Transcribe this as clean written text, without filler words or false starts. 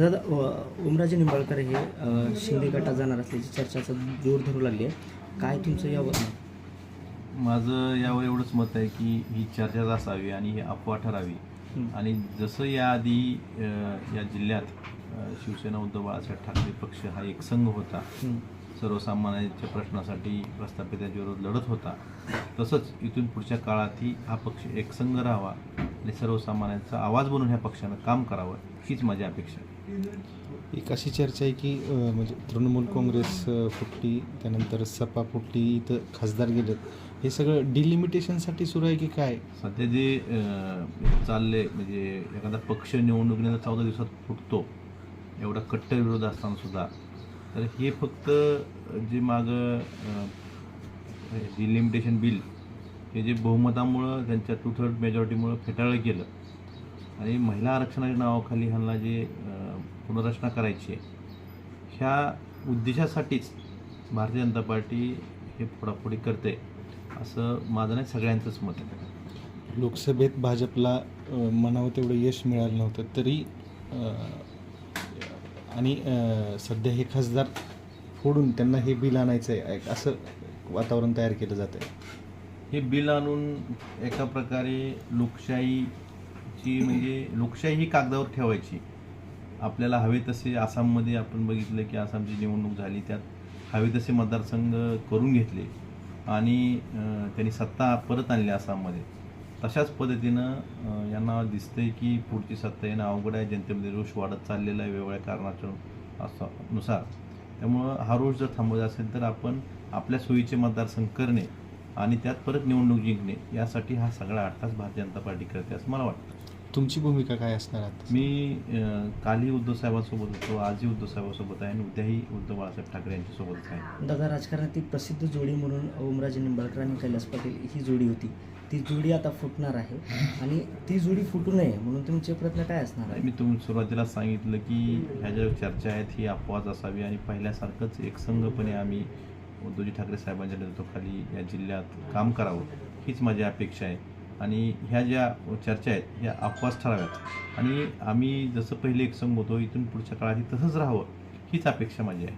तर दादा ओमराजे निंबाळकर हे शिंदे गटात जाणार असल्याची चर्चाचा जोर धरू लागली आहे. काय तुमचं यावर मत? माझं यावर एवढंच मत आहे की ही चर्चाच असावी आणि ही अफवा ठरावी. आणि जसं याआधी या जिल्ह्यात शिवसेना उद्धव बाळासाहेब ठाकरे पक्ष हा एक संघ होता, सर्वसामान्यांच्या प्रश्नासाठी प्रस्थापितांच्या विरोधात लढत होता, तसंच इथून पुढच्या काळातही हा पक्ष एक संघ राहावा आणि सर्वसामान्यांचा आवाज बनून ह्या पक्षानं काम करावं हीच माझी अपेक्षा आहे. एक अशी चर्चा आहे की म्हणजे तृणमूल काँग्रेस फुटली, त्यानंतर सपा फुटली, इथं खासदार गेलेत, हे सगळं डिलिमिटेशनसाठी सुरू आहे की काय? सध्या जे चालले म्हणजे एखादा पक्ष निवडणुकीनंतर 14 दिवसात फुटतो एवढा कट्टर विरोध असताना सुद्धा, तर हे फक्त जे मागं डिलिमिटेशन बिल हे जे बहुमतामुळं त्यांच्या 2/3 मेजॉरिटीमुळं फेटाळलं गेलं आणि महिला आरक्षणाच्या नावाखाली ह्यांना जे पुनर्रचना करायची आहे ह्या उद्देशासाठीच भारतीय जनता पार्टी हे फोडाफोडी करते असं माझं नाही, सगळ्यांचंच मत आहे. लोकसभेत भाजपला म्हणावं तेवढं यश मिळालं नव्हतं तरी आणि सध्या हे खासदार फोडून त्यांना हे बिल आणायचं आहे असं वातावरण तयार केलं जातं आहे. हे बिल आणून एका प्रकारे लोकशाहीची म्हणजे लोकशाही ही कागदावर ठेवायची. आपल्याला हवे तसे आसाममध्ये आपण बघितलं की आसामची निवडणूक झाली, त्यात हवे तसे मतदारसंघ करून घेतले आणि त्यांनी सत्ता परत आणली आसाममध्ये. तशाच पद्धतीनं यांना दिसतंय की पुढची सत्ता येणं अवघड आहे, जनतेमध्ये रोष वाढत चाललेला आहे वेगवेगळ्या कारणाच्या नुसार. त्यामुळं हा रोष जर थांबवायचा असेल तर आपण आपल्या सोयीचे मतदारसंघ करणे आणि त्यात परत निवडणूक जिंकणे यासाठी हा सगळा 8 तास भारतीय जनता पार्टी करते असं मला वाटतं. तुमची भूमिका काय असणार आता? मी कालही उद्धव साहेबांसोबत होतो, आजही उद्धव साहेबांसोबत आहे आणि उद्याही उद्धव बाळासाहेब ठाकरे यांच्यासोबतच आहे. दादा, राजकारणातील प्रसिद्ध जोडी म्हणून ओमराजे निंबाळकर आणि कैलास पाटील ही जोडी होती, ती जोडी आता फुटणार आहे आणि ती जोडी फुटू नये म्हणून तुमचे प्रयत्न काय असणार आहे? मी सुरुवातीला सांगितलं की ह्या ज्या चर्चा आहेत ही अफवाच असावी आणि पहिल्यासारखंच एकसंघपणे आम्ही उद्धवजी ठाकरे साहेबांच्या नेतृत्वाखाली या जिल्ह्यात काम करावं हीच माझी अपेक्षा आहे. आणि ह्या ज्या चर्चा आहेत ह्या अफवाच ठराव्यात आणि आम्ही जसं पहिले एकसंघ होतो इथून पुढच्या काळातही तसंच राहावं हीच अपेक्षा माझी आहे.